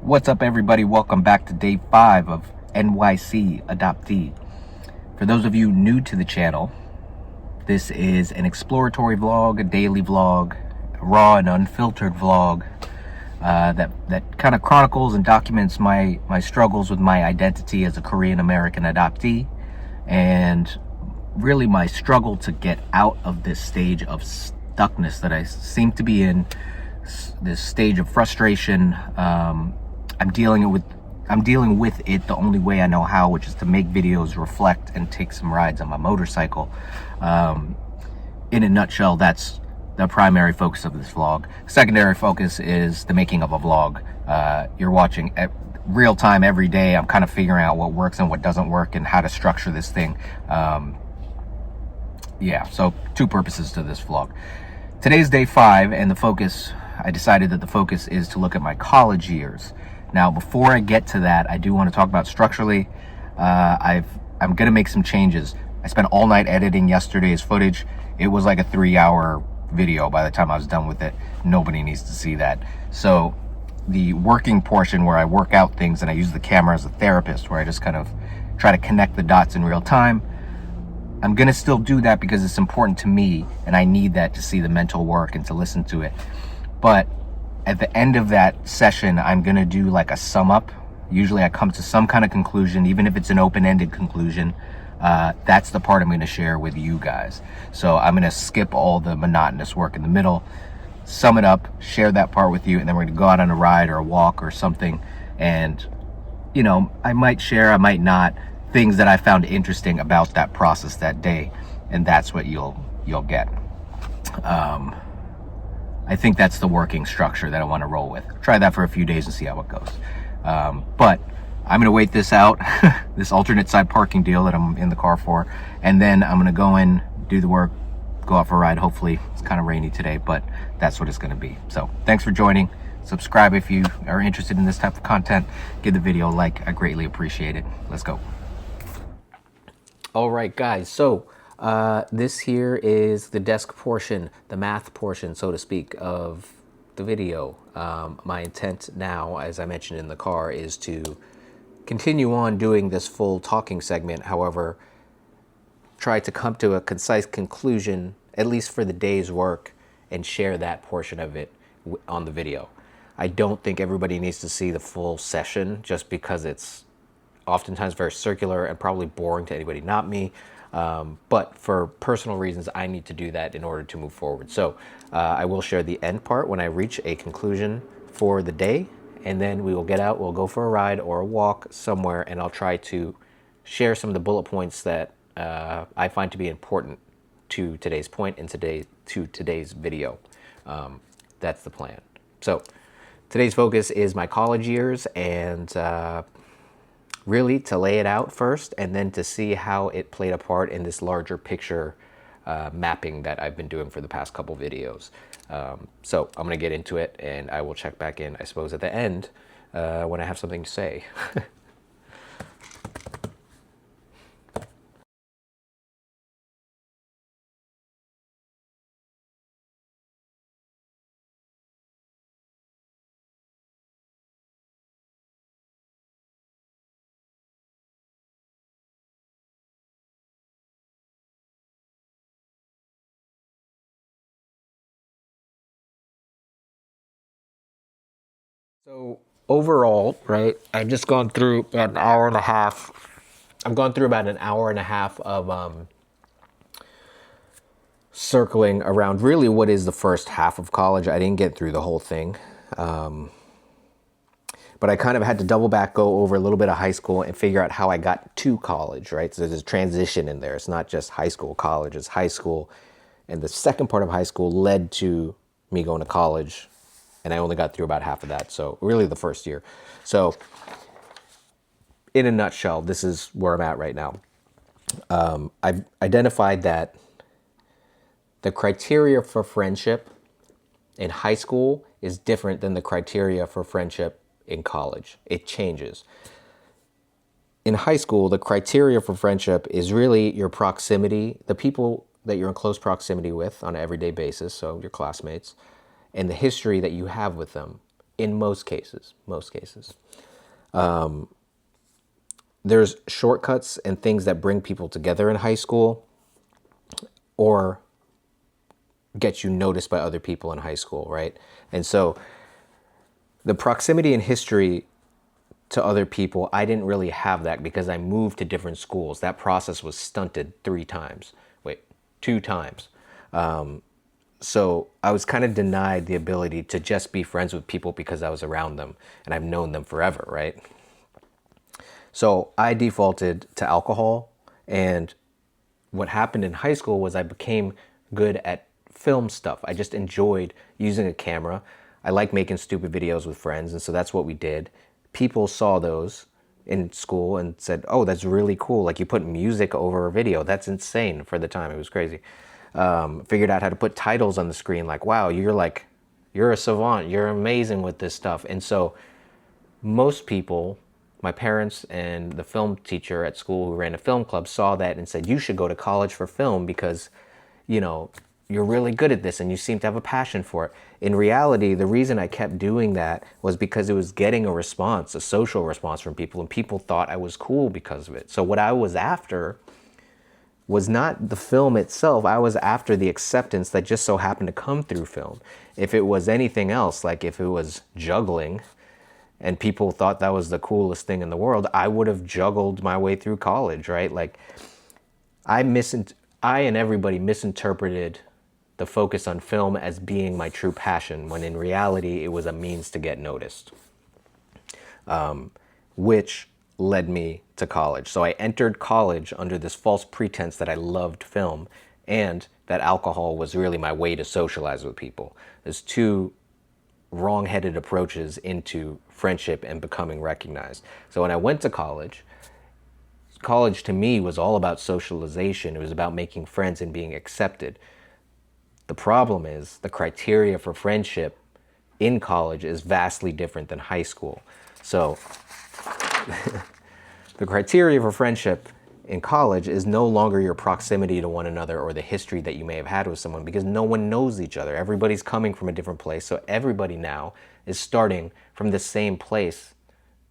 What's up, everybody? Welcome back to day 5 of NYC Adoptee. For those of you new to the channel, this is an exploratory vlog, a daily vlog, a raw and unfiltered vlog that kind of chronicles and documents my struggles with my identity as a Korean American adoptee, and really my struggle to get out of this stage of stuckness that I seem to be in, this stage of frustration. I'm dealing with it the only way I know how, which is to make videos, reflect, and take some rides on my motorcycle. In a nutshell, that's the primary focus of this vlog. Secondary focus is the making of a vlog. You're watching at real time every day. I'm kind of figuring out what works and what doesn't work and how to structure this thing. Yeah, so 2 purposes to this vlog. Today's day 5, and I decided that the focus is to look at my college years. Now, before I get to that, I do want to talk about structurally. I'm going to make some changes. I spent all night editing yesterday's footage. It was like a 3-hour video by the time I was done with it. Nobody needs to see that. So the working portion where I work out things and I use the camera as a therapist, where I just kind of try to connect the dots in real time, I'm going to still do that because it's important to me, and I need that to see the mental work and to listen to it. But at the end of that session, I'm going to do like a sum up. Usually I come to some kind of conclusion, even if it's an open-ended conclusion. That's the part I'm going to share with you guys. So I'm going to skip all the monotonous work in the middle, sum it up, share that part with you, and then we're going to go out on a ride or a walk or something. And, you know, I might share, I might not, things that I found interesting about that process that day. And that's what you'll get. I think that's the working structure that I want to roll with. Try that for a few days and see how it goes. But I'm going to wait this out, this alternate side parking deal that I'm in the car for, and then I'm going to go in, do the work, go out for a ride. Hopefully, it's kind of rainy today, but that's what it's going to be. So thanks for joining. Subscribe if you are interested in this type of content. Give the video a like. I greatly appreciate it. Let's go. All right, guys. So this here is the desk portion, the math portion, so to speak, of the video. My intent now, as I mentioned in the car, is to continue on doing this full talking segment. However, try to come to a concise conclusion, at least for the day's work, and share that portion of it on the video. I don't think everybody needs to see the full session, just because it's oftentimes very circular and probably boring to anybody not me. But for personal reasons, I need to do that in order to move forward. So I will share the end part when I reach a conclusion for the day, and then we will get out, we'll go for a ride or a walk somewhere, and I'll try to share some of the bullet points that I find to be important to today's point and to today's video. That's the plan. So today's focus is my college years, and really to lay it out first, and then to see how it played a part in this larger picture mapping that I've been doing for the past couple videos. So I'm going to get into it, and I will check back in, I suppose, at the end when I have something to say. So overall, right, I've just gone through an hour and a half. I've gone through about an hour and a half of circling around really what is the first half of college. I didn't get through the whole thing. But I kind of had to double back, go over a little bit of high school and figure out how I got to college, right? So there's a transition in there. It's not just high school, college. It's high school. And the second part of high school led to me going to college. And I only got through about half of that. So really the first year. So in a nutshell, this is where I'm at right now. I've identified that the criteria for friendship in high school is different than the criteria for friendship in college. It changes. In high school, the criteria for friendship is really your proximity, the people that you're in close proximity with on an everyday basis, so your classmates, and the history that you have with them. in most cases, there's shortcuts and things that bring people together in high school or get you noticed by other people in high school, right? And so the proximity in history to other people, I didn't really have that because I moved to different schools. That process was stunted 3 times. Wait, 2 times. So I was kind of denied the ability to just be friends with people because I was around them and I've known them forever, right? So I defaulted to alcohol, and what happened in high school was I became good at film stuff. I just enjoyed using a camera. I like making stupid videos with friends, and so that's what we did. People saw those in school and said, "Oh, that's really cool. Like, you put music over a video. That's insane." For the time, it was crazy. Figured out how to put titles on the screen. Like, wow, you're a savant. You're amazing with this stuff. And so most people, my parents and the film teacher at school who ran a film club, saw that and said, "You should go to college for film because, you know, you're really good at this and you seem to have a passion for it." In reality, the reason I kept doing that was because it was getting a response, a social response from people, and people thought I was cool because of it. So what I was after was not the film itself. I was after the acceptance that just so happened to come through film. If it was anything else, like if it was juggling and people thought that was the coolest thing in the world, I would have juggled my way through college, right? Like I and everybody misinterpreted the focus on film as being my true passion, when in reality it was a means to get noticed, which led me to college. So I entered college under this false pretense that I loved film and that alcohol was really my way to socialize with people. There's 2 wrong-headed approaches into friendship and becoming recognized. So when I went to college to me was all about socialization. It was about making friends and being accepted. The problem is the criteria for friendship in college is vastly different than high school. So the criteria for friendship in college is no longer your proximity to one another or the history that you may have had with someone, because no one knows each other. Everybody's coming from a different place. So everybody now is starting from the same place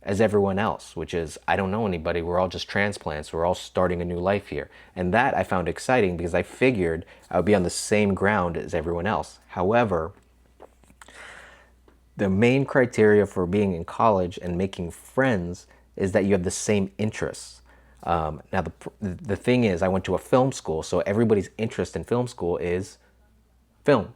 as everyone else, which is, I don't know anybody. We're all just transplants. We're all starting a new life here. And that I found exciting because I figured I would be on the same ground as everyone else. However, the main criteria for being in college and making friends is that you have the same interests. Now, the thing is, I went to a film school, so everybody's interest in film school is film.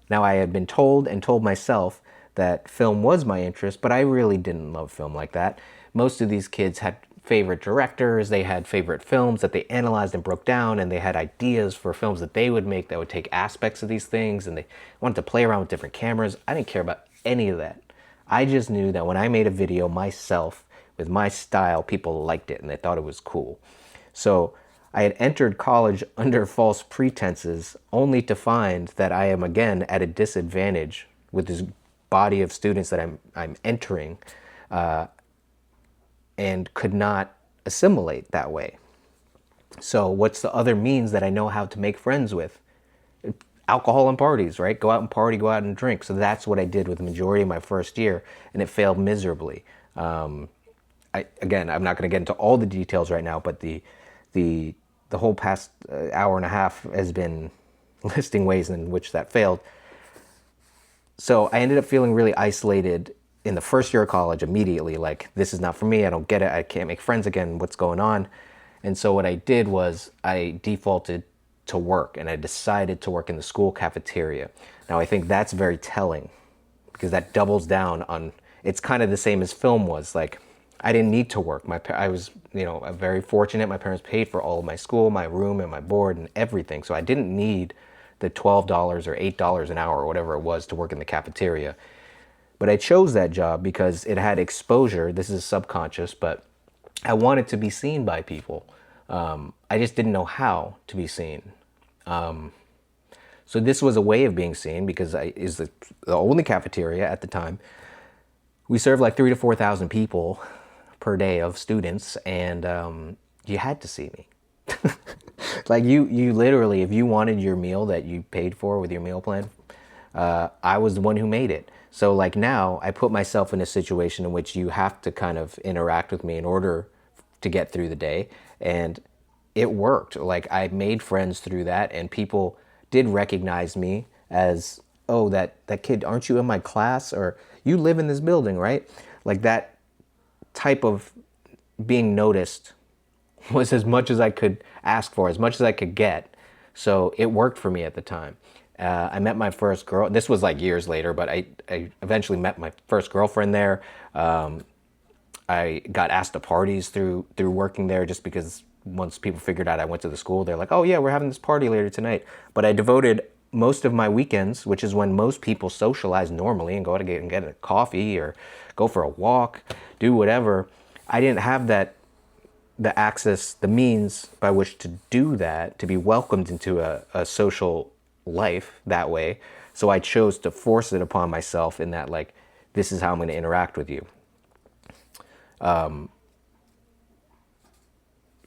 Now, I had been told and told myself that film was my interest, but I really didn't love film like that. Most of these kids had favorite directors, they had favorite films that they analyzed and broke down, and they had ideas for films that they would make that would take aspects of these things, and they wanted to play around with different cameras. I didn't care about any of that. I just knew that when I made a video myself with my style, people liked it and they thought it was cool. So I had entered college under false pretenses, only to find that I am again at a disadvantage with this body of students that I'm entering, and could not assimilate that way. So what's the other means that I know how to make friends with? Alcohol and parties, right? Go out and party, go out and drink. So that's what I did with the majority of my first year, and it failed miserably. Again, I'm not going to get into all the details right now, but the whole past hour and a half has been listing ways in which that failed. So I ended up feeling really isolated in the first year of college immediately, like, this is not for me, I don't get it, I can't make friends again, what's going on? And so what I did was I defaulted to work, and I decided to work in the school cafeteria. Now I think that's very telling, because that doubles down on, it's kind of the same as film was. Like, I didn't need to work. I was, very fortunate. My parents paid for all of my school, my room, and my board, and everything. So I didn't need the $12 or $8 an hour or whatever it was to work in the cafeteria. But I chose that job because it had exposure. This is subconscious, but I wanted to be seen by people. I just didn't know how to be seen. So this was a way of being seen, because is the only cafeteria at the time. We served like 3,000 to 4,000 people per day of students, and you had to see me. Like you literally, if you wanted your meal that you paid for with your meal plan I was the one who made it. So like now I put myself in a situation in which you have to kind of interact with me in order to get through the day. And it worked. Like I made friends through that, and people did recognize me as, oh, that kid, aren't you in my class? Or you live in this building, right? Like that type of being noticed was as much as I could ask for, as much as I could get. So it worked for me at the time. I met my first girl. This was like years later, but I eventually met my first girlfriend there. I got asked to parties through working there, just because once people figured out I went to the school, they're like, oh yeah, we're having this party later tonight. But I devoted most of my weekends, which is when most people socialize normally and go out and get a coffee or go for a walk, do whatever. I didn't have the access, the means by which to do that, to be welcomed into a social life that way. So I chose to force it upon myself in that, like, this is how I'm going to interact with you.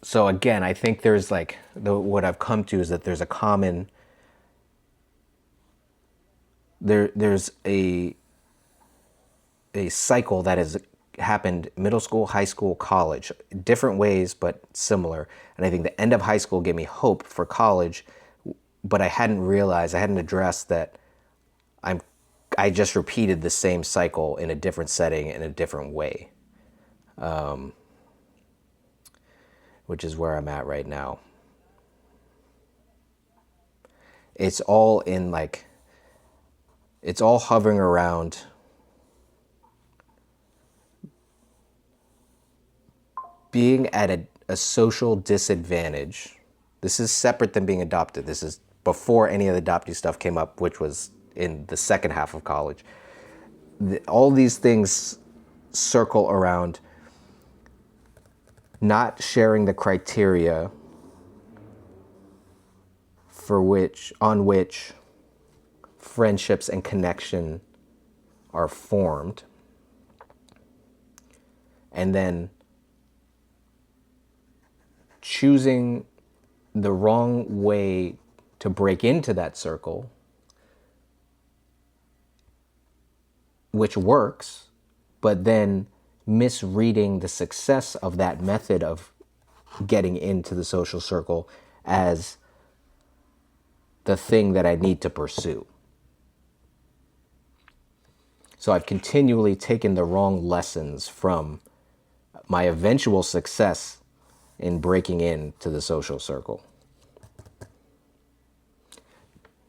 So again, I think there's like, what I've come to is that there's a common, there's a cycle that has happened middle school, high school, college, different ways, but similar. And I think the end of high school gave me hope for college, but I hadn't realized, I hadn't addressed that I just repeated the same cycle in a different setting, in a different way, which is where I'm at right now. It's all in like, it's all hovering around being at a social disadvantage. This is separate than being adopted. This is before any of the adoptee stuff came up, which was in the second half of college. All these things circle around not sharing the criteria on which friendships and connection are formed, and then choosing the wrong way to break into that circle, which works, but then misreading the success of that method of getting into the social circle as the thing that I need to pursue. So I've continually taken the wrong lessons from my eventual success in breaking into the social circle.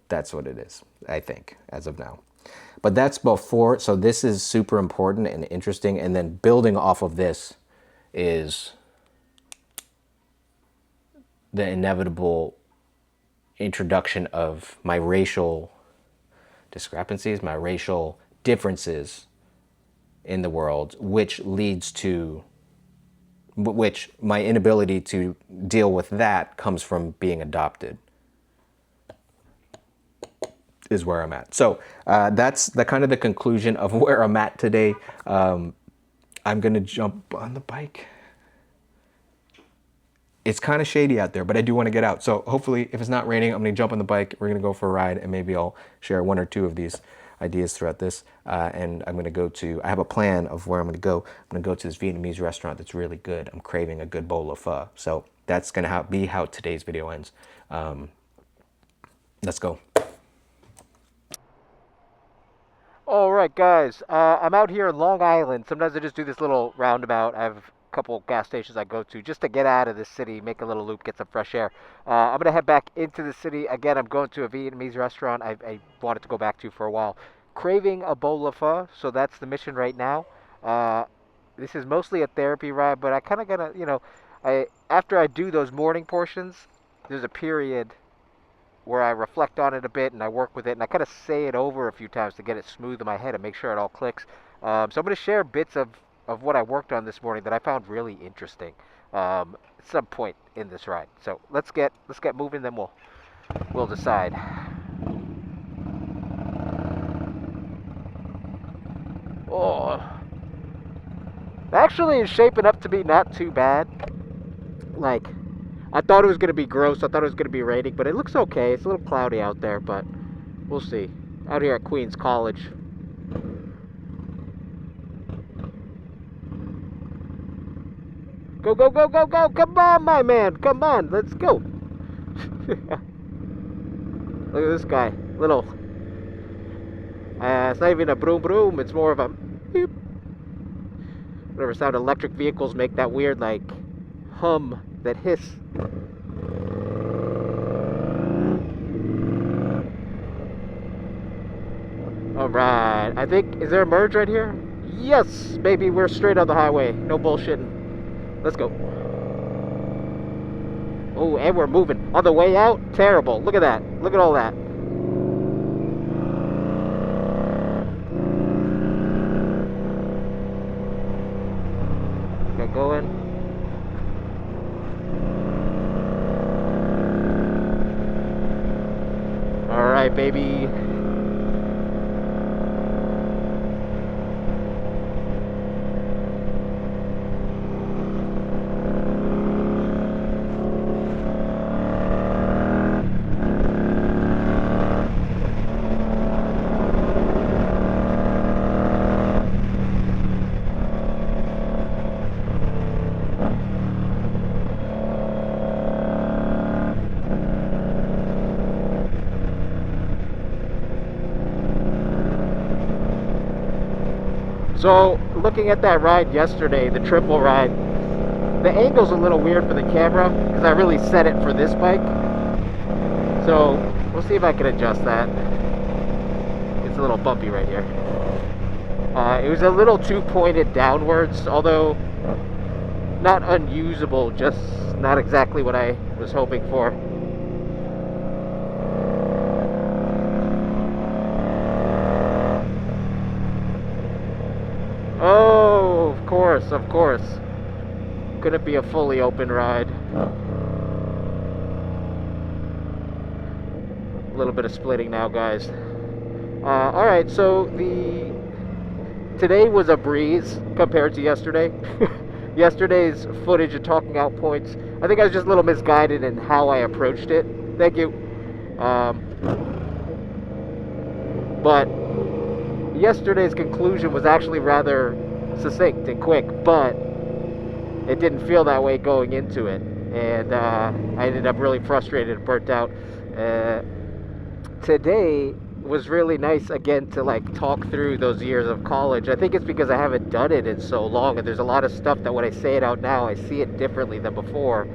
That's what it is, I think, as of now. But that's before, so this is super important and interesting. And then building off of this is the inevitable introduction of my racial discrepancies, my racial differences in the world, which my inability to deal with that comes from being adopted, is where I'm at. So that's the kind of the conclusion of where I'm at today. I'm gonna jump on the bike. It's kind of shady out there, but I do want to get out. So hopefully, if it's not raining, I'm gonna jump on the bike. We're gonna go for a ride, and maybe I'll share one or two of these ideas throughout this. And I'm gonna I have a plan of where I'm gonna go. I'm gonna go to this Vietnamese restaurant that's really good. I'm craving a good bowl of pho. So that's gonna be how today's video ends. Let's go. All right, guys, I'm out here in Long Island. Sometimes I just do this little roundabout. I have a couple gas stations I go to just to get out of the city, make a little loop, get some fresh air. I'm going to head back into the city. Again, I'm going to a Vietnamese restaurant I wanted to go back to for a while. Craving a bowl of pho, so that's the mission right now. This is mostly a therapy ride, but I kind of got to, after I do those morning portions, there's a period where I reflect on it a bit and I work with it and I kind of say it over a few times to get it smooth in my head and make sure it all clicks. So I'm going to share bits of what I worked on this morning that I found really interesting at some point in this ride. So let's get moving, then we'll decide. Oh, actually, it's shaping up to be not too bad. Like, I thought it was going to be gross. I thought it was going to be raining, but it looks okay. It's a little cloudy out there, but we'll see. out here at Queens College. Go, go, go, go, go! Come on, my man! Come on, let's go! Look at this guy. Little... it's not even a broom broom, it's more of a beep. Whatever sound electric vehicles make, that weird, like, hum, that hiss. Alright, I think, is there a merge right here? Yes, baby, we're straight on the highway. No bullshitting. Let's go. Oh, and we're moving. On the way out, terrible. Look at that. Look at all that. Got going. Alright, baby. So, looking at that ride yesterday, the triple ride, the angle's a little weird for the camera because I really set it for this bike. So, we'll see if I can adjust that. It's a little bumpy right here. It was a little too pointed downwards, although not unusable, just not exactly what I was hoping for. Oh, of course, of course. Couldn't be a fully open ride. A little bit of splitting now, guys. Alright, so today was a breeze compared to yesterday. Yesterday's footage of talking out points, I think I was just a little misguided in how I approached it. Thank you. But yesterday's conclusion was actually rather succinct and quick, but it didn't feel that way going into it, and I ended up really frustrated and burnt out. Today was really nice again to like talk through those years of college. I think it's because I haven't done it in so long, and there's a lot of stuff that when I say it out now, I see it differently than before.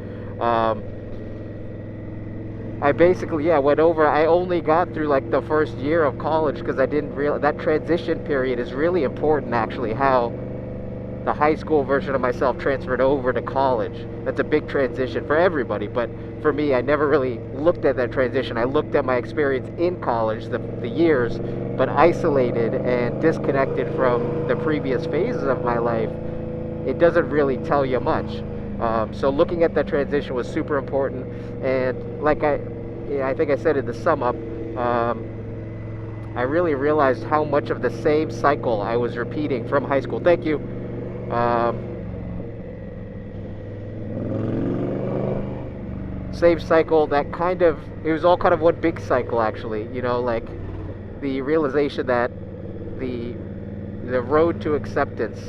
I basically, went over, I only got through like the first year of college because I didn't realize that transition period is really important, actually, how the high school version of myself transferred over to college. That's a big transition for everybody, but for me, I never really looked at that transition. I looked at my experience in college, the years, but isolated and disconnected from the previous phases of my life. It doesn't really tell you much. So looking at that transition was super important, and like I think I said in the sum up, I really realized how much of the same cycle I was repeating from high school. Thank you. Same cycle that it was all kind of one big cycle, actually, you know, like the realization that the road to acceptance,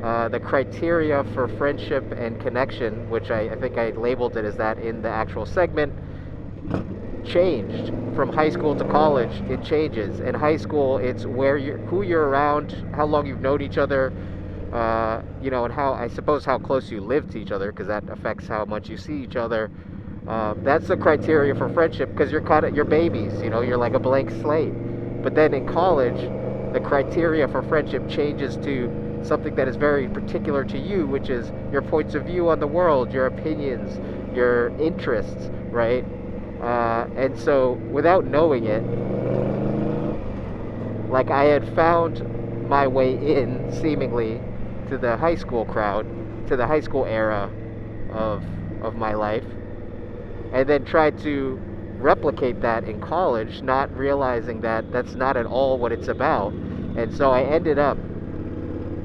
the criteria for friendship and connection, which I think I labeled it as that in the actual segment, changed from high school to college. It changes. In high school, it's who you're around, how long you've known each other, you know, and how close you live to each other, because that affects how much you see each other. That's the criteria for friendship, because you're babies, you know, you're like a blank slate. But then in college, the criteria for friendship changes to something that is very particular to you, which is your points of view on the world, your opinions, your interests, right? And so without knowing it, like I had found my way in, seemingly, to the high school crowd, to the high school era of my life, and then tried to replicate that in college, not realizing that that's not at all what it's about. And so I ended up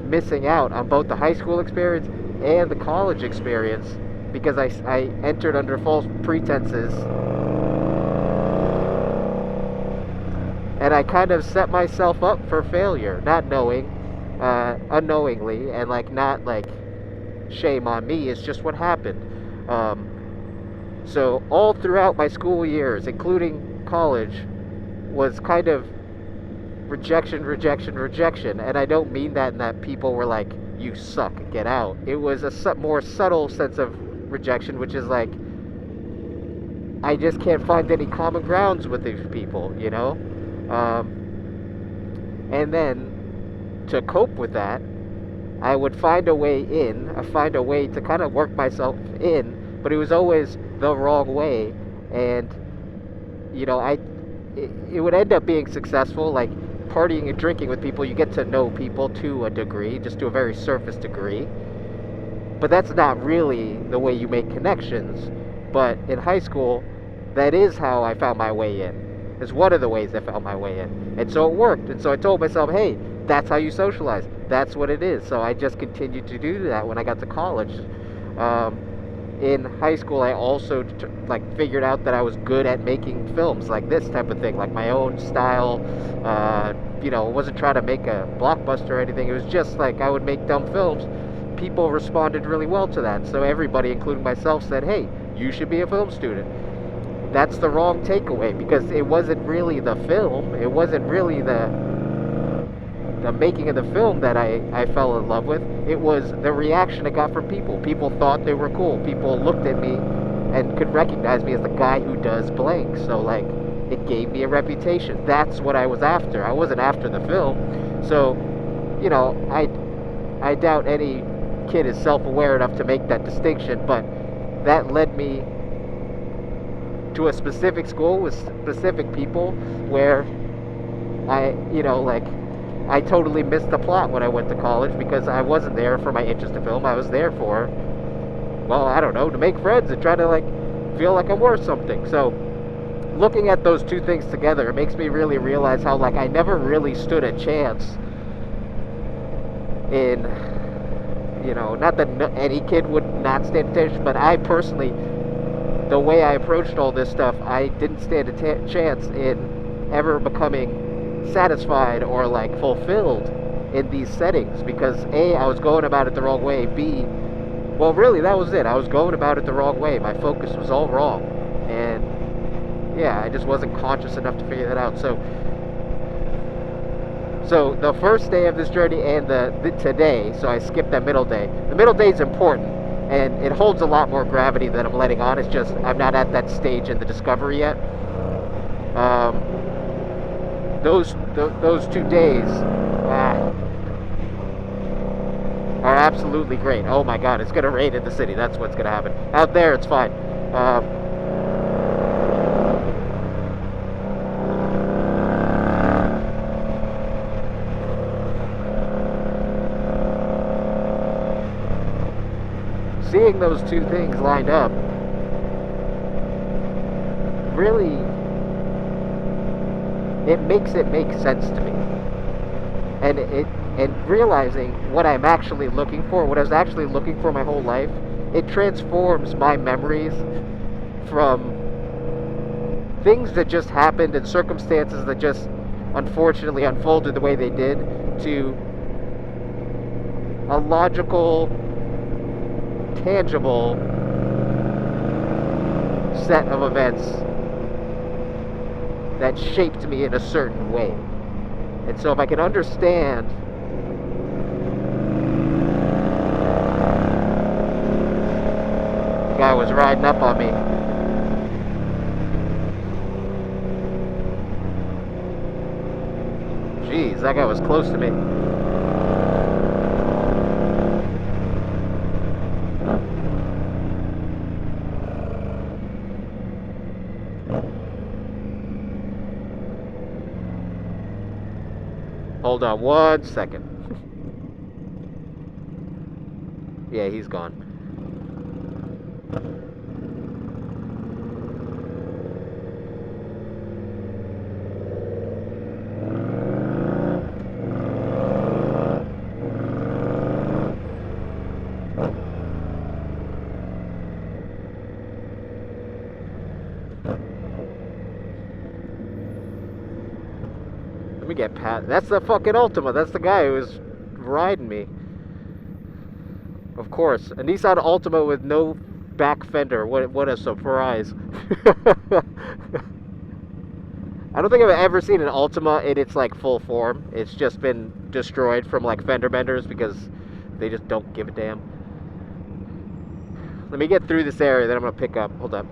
missing out on both the high school experience and the college experience because I entered under false pretenses And I kind of set myself up for failure, not knowing, unknowingly, and like not like shame on me. It's just what happened. So all throughout my school years, including college, was kind of rejection, rejection, rejection. And I don't mean that in that people were like, "You suck, get out." It was a more subtle sense of rejection, which is like, I just can't find any common grounds with these people, you know? And then to cope with that, I would find a way in, I find a way to kind of work myself in, but it was always the wrong way. And, you know, it would end up being successful, like partying and drinking with people. You get to know people to a degree, just to a very surface degree. But that's not really the way you make connections. But in high school, that is how I found my way in. It's one of the ways I found my way in. And so it worked. And so I told myself, hey, that's how you socialize. That's what it is. So I just continued to do that when I got to college. In high school, I also figured out that I was good at making films like this type of thing, like my own style. You know, I wasn't trying to make a blockbuster or anything. It was just like I would make dumb films. People responded really well to that. So everybody, including myself, said, hey, you should be a film student. That's the wrong takeaway, because it wasn't really the film. It wasn't really the making of the film that I fell in love with. It was the reaction I got from people. People thought they were cool. People looked at me and could recognize me as the guy who does blank. So like, it gave me a reputation. That's what I was after. I wasn't after the film. So, you know, I doubt any kid is self-aware enough to make that distinction, but that led me to a specific school with specific people where I totally missed the plot when I went to college, because I wasn't there for my interest in film. I was there for, well, I don't know, to make friends and try to like feel like I'm worth something. So looking at those two things together, it makes me really realize how like I never really stood a chance in, you know, not that any kid would not stand a chance, but I personally, the way I approached all this stuff, I didn't stand a chance in ever becoming satisfied or like fulfilled in these settings, because A, I was going about it the wrong way. B, well, really, that was it. I was going about it the wrong way. My focus was all wrong. And yeah, I just wasn't conscious enough to figure that out. So the first day of this journey and the today, so I skipped that middle day. The middle day is important, and it holds a lot more gravity than I'm letting on. It's just I'm not at that stage in the discovery yet. Those 2 days are absolutely great. Oh my God, it's gonna rain in the city. That's what's gonna happen. Out there, it's fine. Seeing those two things lined up really, it makes it make sense to me. And realizing what I'm actually looking for, what I was actually looking for my whole life, it transforms my memories from things that just happened and circumstances that just unfortunately unfolded the way they did, to a logical, tangible set of events that shaped me in a certain way. And so if I can understand the guy was riding up on me. Jeez, that guy was close to me. Hold on 1 second. Yeah, he's gone. That's the fucking Ultima. That's the guy who was riding me. Of course, a Nissan Altima with no back fender. What a surprise. I don't think I've ever seen an Altima in its like full form. It's just been destroyed from like fender benders because they just don't give a damn. Let me get through this area, then I'm gonna pick up. Hold up.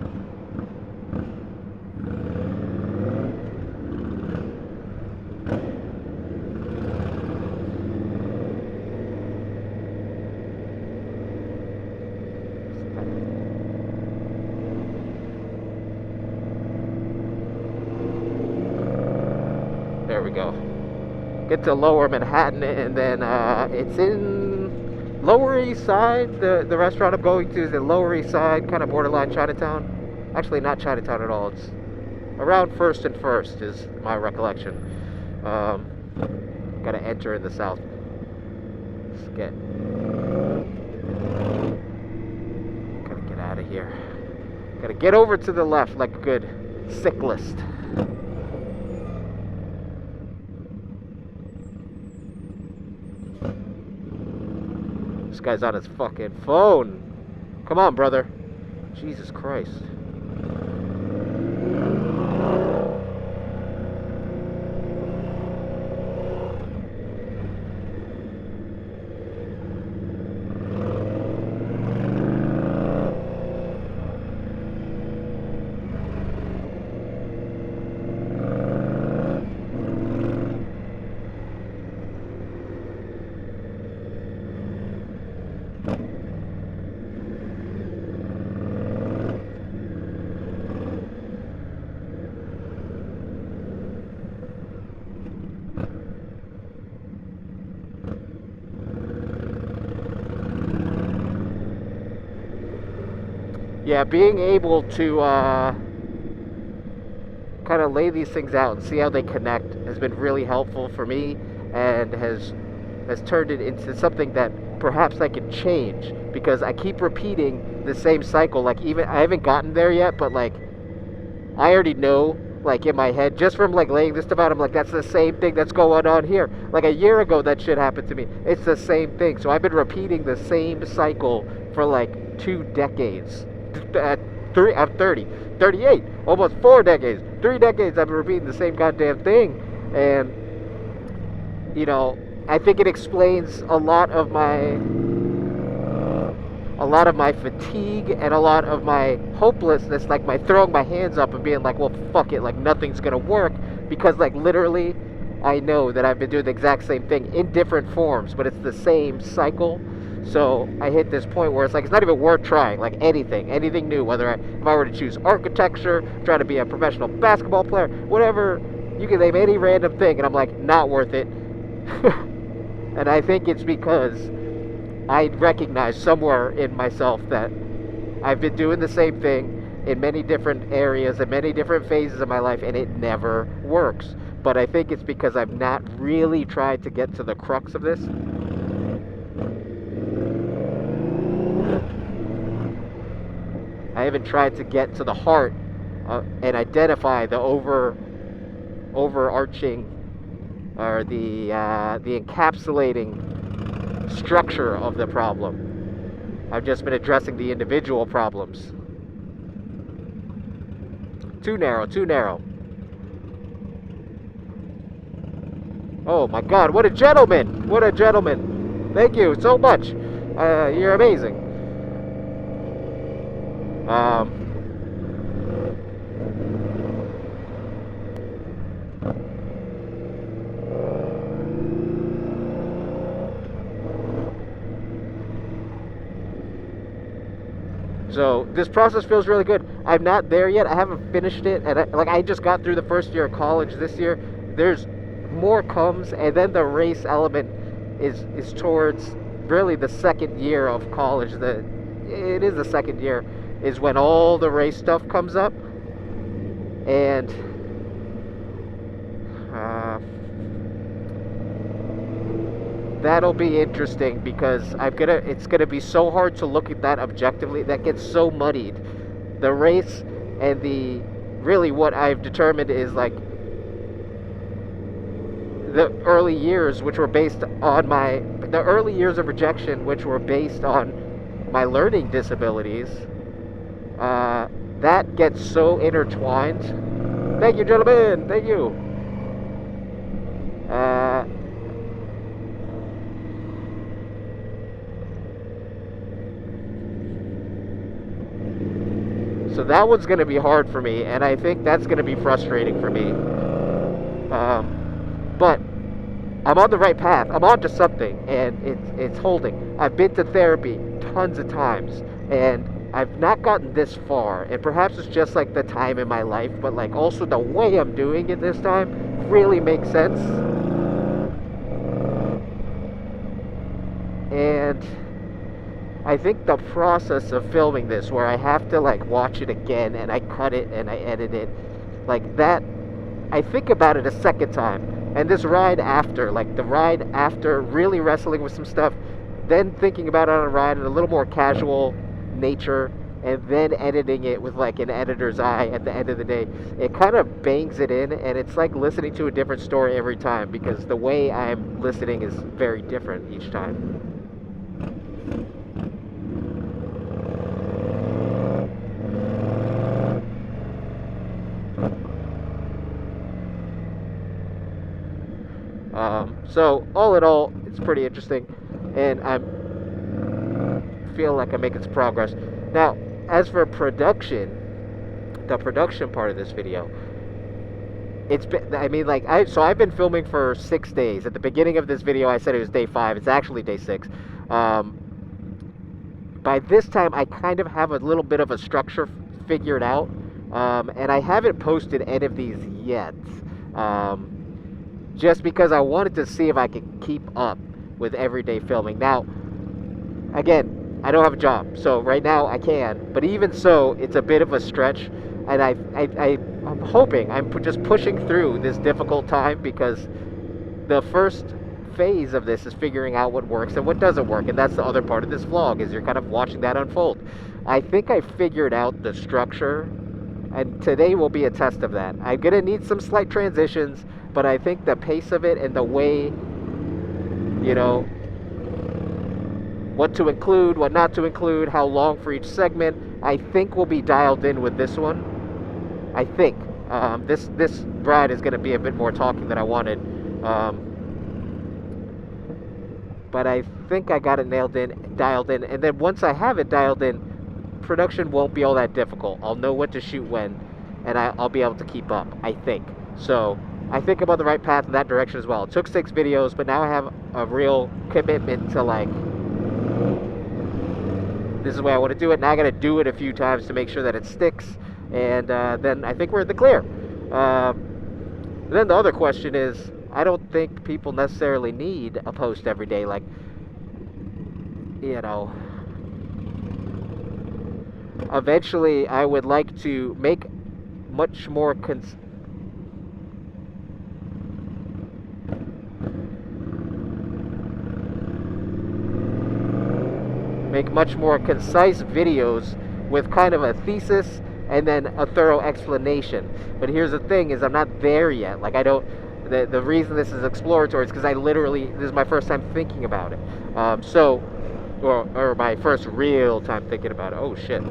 There we go. Get to Lower Manhattan, and then it's in Lower East Side. The restaurant I'm going to is in Lower East Side, kind of borderline Chinatown. Actually, not Chinatown at all. It's around First and First is my recollection. Gotta enter in the south. Gotta get out of here. Gotta get over to the left like a good cyclist. This guy's on his fucking phone. Come on, brother. Jesus Christ. Yeah, being able to kind of lay these things out and see how they connect has been really helpful for me, and has turned it into something that perhaps I can change, because I keep repeating the same cycle. Like, even I haven't gotten there yet, but like I already know, like in my head, just from like laying this stuff out, I'm like, that's the same thing that's going on here. Like a year ago that shit happened to me. It's the same thing. So I've been repeating the same cycle for like 2 decades. I'm 30, 38, almost 4 decades, 3 decades I've been repeating the same goddamn thing. And you know, I think it explains a lot of my fatigue and a lot of my hopelessness, like my throwing my hands up and being like, well, fuck it, like nothing's gonna work, because like literally I know that I've been doing the exact same thing in different forms, but it's the same cycle. So I hit this point where it's like, it's not even worth trying, like anything new, whether if I were to choose architecture, try to be a professional basketball player, whatever, you can name any random thing, and I'm like, not worth it. And I think it's because I recognize somewhere in myself that I've been doing the same thing in many different areas and many different phases of my life, and it never works. But I think it's because I've not really tried to get to the crux of this. I haven't tried to get to the heart and identify the overarching, or the encapsulating structure of the problem. I've just been addressing the individual problems. Too narrow, too narrow. Oh my God, what a gentleman! What a gentleman! Thank you so much. You're amazing. So this process feels really good. I'm not there yet. I haven't finished it, and I just got through the first year of college this year. There's more comes, and then the race element is towards really the second year of college. It is the second year is when all the race stuff comes up, and that'll be interesting, because it's gonna be so hard to look at that objectively. That gets so muddied. The race and really what I've determined is like the early years, which were based on the early years of rejection, which were based on my learning disabilities, that gets so intertwined. Thank you, gentlemen. Thank you. So that one's going to be hard for me, and I think that's going to be frustrating for me. But I'm on the right path. I'm onto something, and it's holding. I've been to therapy tons of times, and I've not gotten this far. And perhaps it's just like the time in my life, but like also the way I'm doing it this time really makes sense. And I think the process of filming this, where I have to like watch it again and I cut it and I edit it, like that, I think about it a second time. And this ride after, like the ride after really wrestling with some stuff, then thinking about it on a ride in a little more casual nature, and then editing it with like an editor's eye at the end of the day, it kind of bangs it in, and it's like listening to a different story every time, because the way I'm listening is very different each time. So all in all, it's pretty interesting, and I feel like I'm making some progress. Now, as for production, the production part of this video, it's been, I mean, like, I've been filming for 6 days. At the beginning of this video, I said it was day 5. It's actually day 6. By this time, I kind of have a little bit of a structure figured out, and I haven't posted any of these yet. Just because I wanted to see if I could keep up with everyday filming. Now, again, I don't have a job, so right now I can, but even so, it's a bit of a stretch, and I'm hoping, I'm just pushing through this difficult time, because the first phase of this is figuring out what works and what doesn't work, and that's the other part of this vlog, is you're kind of watching that unfold. I think I figured out the structure, and today will be a test of that. I'm gonna need some slight transitions, but I think the pace of it and the way, you know, what to include, what not to include, how long for each segment, I think will be dialed in with this one. I think. This ride is going to be a bit more talking than I wanted. But I think I got it dialed in, and then once I have it dialed in, production won't be all that difficult. I'll know what to shoot when, and I'll be able to keep up, I think. So I think I'm on the right path in that direction as well. It took 6 videos, but now I have a real commitment to, like, this is the way I want to do it. Now I got to do it a few times to make sure that it sticks, and then I think we're in the clear. Then the other question is, I don't think people necessarily need a post every day. Like, you know, eventually I would like to make much more concise videos with kind of a thesis and then a thorough explanation. But here's the thing, is I'm not there yet. Like, I don't, the reason this is exploratory is because this is my first time thinking about it. Or my first real time thinking about it. Oh shit.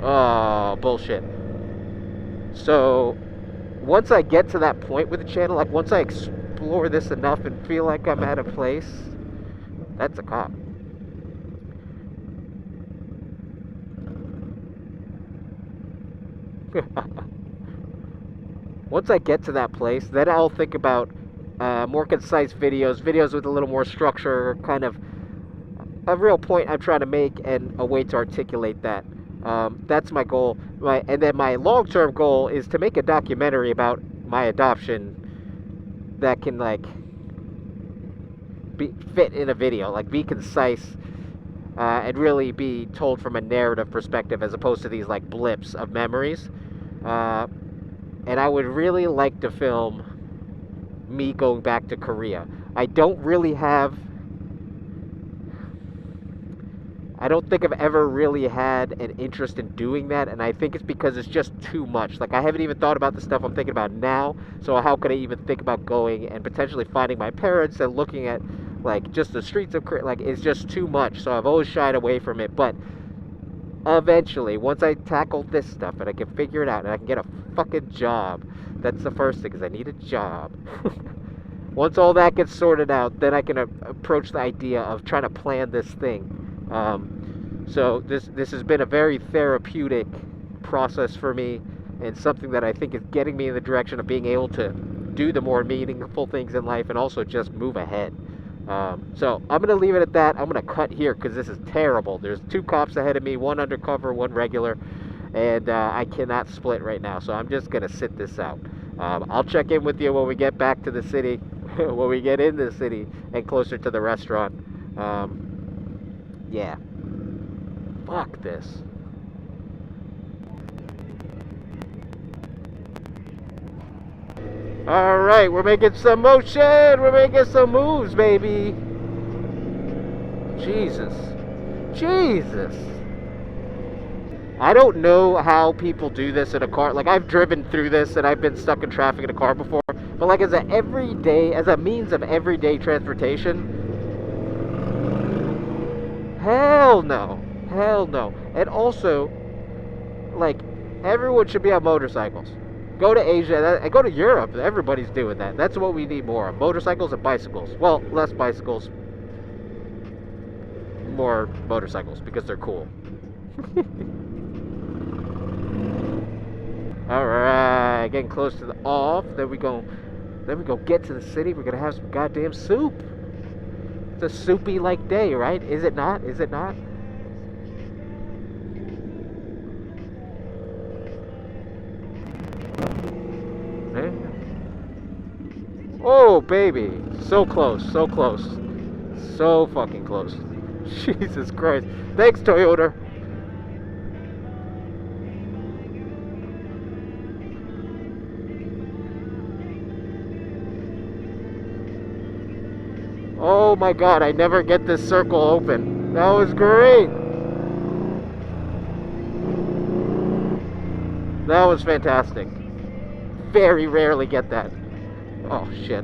Oh, bullshit. So, once I get to that point with the channel, like once I explore this enough and feel like I'm at a place, that's a cop. Once I get to that place, then I'll think about more concise videos with a little more structure, kind of a real point I'm trying to make and a way to articulate that. That's my goal. And then my long-term goal is to make a documentary about my adoption that can, like, fit in a video, like be concise, and really be told from a narrative perspective as opposed to these like blips of memories. And I would really like to film me going back to Korea. I don't really have I don't think I've ever really had an interest in doing that, and I think it's because it's just too much. Like, I haven't even thought about the stuff I'm thinking about now, so how could I even think about going and potentially finding my parents and looking at, like, just the streets of, like, it's just too much, so I've always shied away from it. But eventually, once I tackle this stuff and I can figure it out and I can get a fucking job, that's the first thing, is I need a job. Once all that gets sorted out, then I can approach the idea of trying to plan this thing. So this has been a very therapeutic process for me, and something that I think is getting me in the direction of being able to do the more meaningful things in life and also just move ahead. So I'm gonna leave it at that. I'm gonna cut here because this is terrible. There's two cops ahead of me, one undercover, one regular, and I cannot split right now. So I'm just gonna sit this out. I'll check in with you when we get back to the city, when we get into the city and closer to the restaurant. Yeah. Fuck this. All right, we're making some motion. We're making some moves, baby. Jesus. Jesus. I don't know how people do this in a car. Like, I've driven through this and I've been stuck in traffic in a car before. But like, as a means of everyday transportation, hell no. Hell no. And also, like, everyone should be on motorcycles. Go to Asia and go to Europe. Everybody's doing that. That's what we need more of. Motorcycles and bicycles. Well, less bicycles, more motorcycles because they're cool. All right, getting close to the off. Then we go get to the city. We're gonna have some goddamn soup. It's a soupy like day, right? Is it not? Is it not? Eh? Oh baby, so close, so close, so fucking close. Jesus Christ! Thanks, Toyota. Oh my god, I never get this circle open. That was great. That was fantastic. Very rarely get that. Oh shit.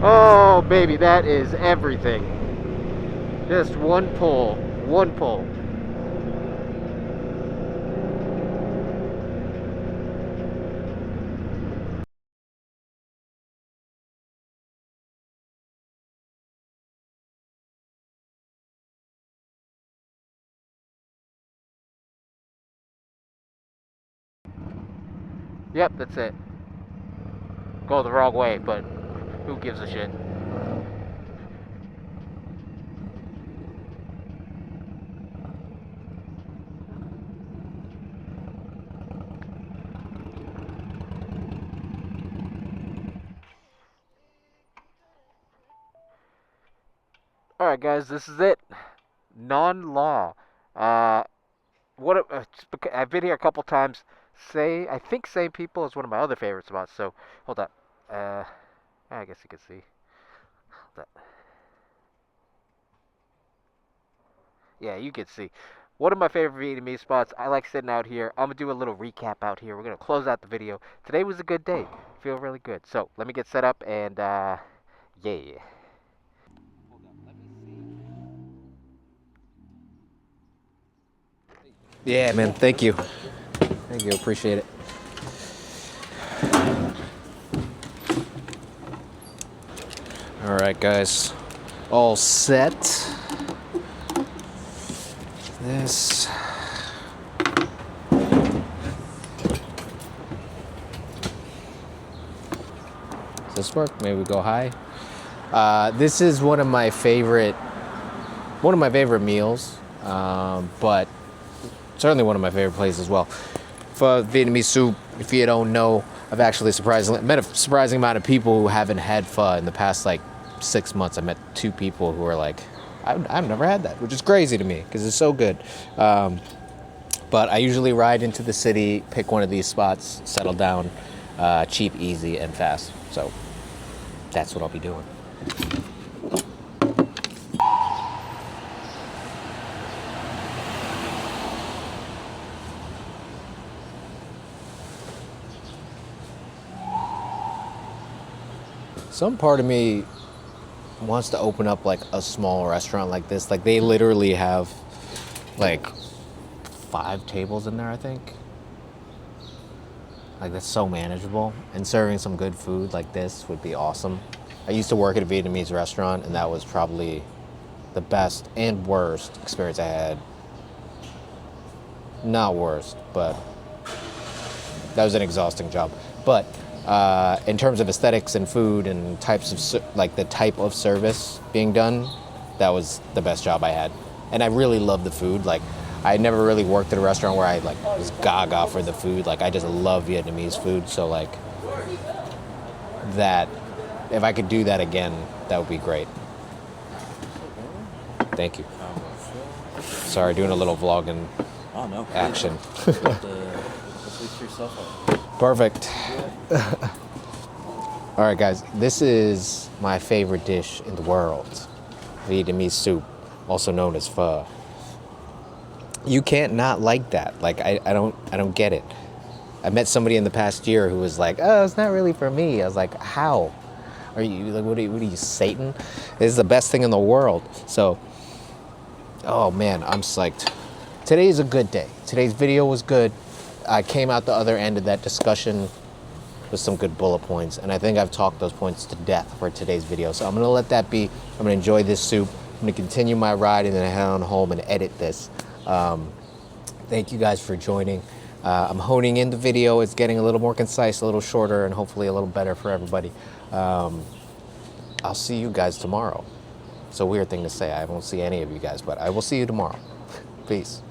Oh baby, that is everything. Just one pull, one pull. Yep, that's it. Go the wrong way, but who gives a shit? Alright guys, this is it. Non-law. Uh, I've been here a couple times. I think Same People is one of my other favorite spots, so hold up. Uh, I guess you can see. Hold up. Yeah, you can see. One of my favorite Vietnamese spots. I like sitting out here. I'm gonna do a little recap out here. We're gonna close out the video. Today was a good day. Feel really good. So let me get set up and yeah. Hold up. Let me see. Yeah, man. Thank you. Thank you. Appreciate it. All right, guys. All set. This. Does this work? Maybe we go high. This is one of my favorite meals, but certainly one of my favorite places as well. For Vietnamese soup, if you don't know, I've actually met a surprising amount of people who haven't had pho in the past like 6 months. I met 2 people who are like, I've never had that, which is crazy to me because it's so good. But I usually ride into the city, pick one of these spots, settle down, cheap, easy, and fast. So that's what I'll be doing. Some part of me wants to open up like a small restaurant like this. Like they literally have like 5 tables in there, I think. Like that's so manageable, and serving some good food like this would be awesome. I used to work at a Vietnamese restaurant, and that was probably the best and worst experience I had. Not worst, but that was an exhausting job. But in terms of aesthetics and food and types of like the type of service being done, that was the best job I had. And I really love the food. Like I never really worked at a restaurant where I like was gaga for the food. Like I just love Vietnamese food. So like that, if I could do that again, that would be great. Thank you. Sorry, doing a little vlogging action. Perfect. All right, guys, this is my favorite dish in the world. Vietnamese soup, also known as pho. You can't not like that. Like I don't get it. I met somebody in the past year who was like, "Oh, it's not really for me." I was like, "How? Are you like what are you Satan? This is the best thing in the world." So, oh man, I'm psyched. Today is a good day. Today's video was good. I came out the other end of that discussion with some good bullet points, and I think I've talked those points to death for today's video. So I'm gonna let that be. I'm gonna enjoy this soup. I'm gonna continue my ride and then head on home and edit this. Thank you guys for joining. I'm honing in the video. It's getting a little more concise, a little shorter, and hopefully a little better for everybody. I'll see you guys tomorrow. It's a weird thing to say. I won't see any of you guys, but I will see you tomorrow. Peace.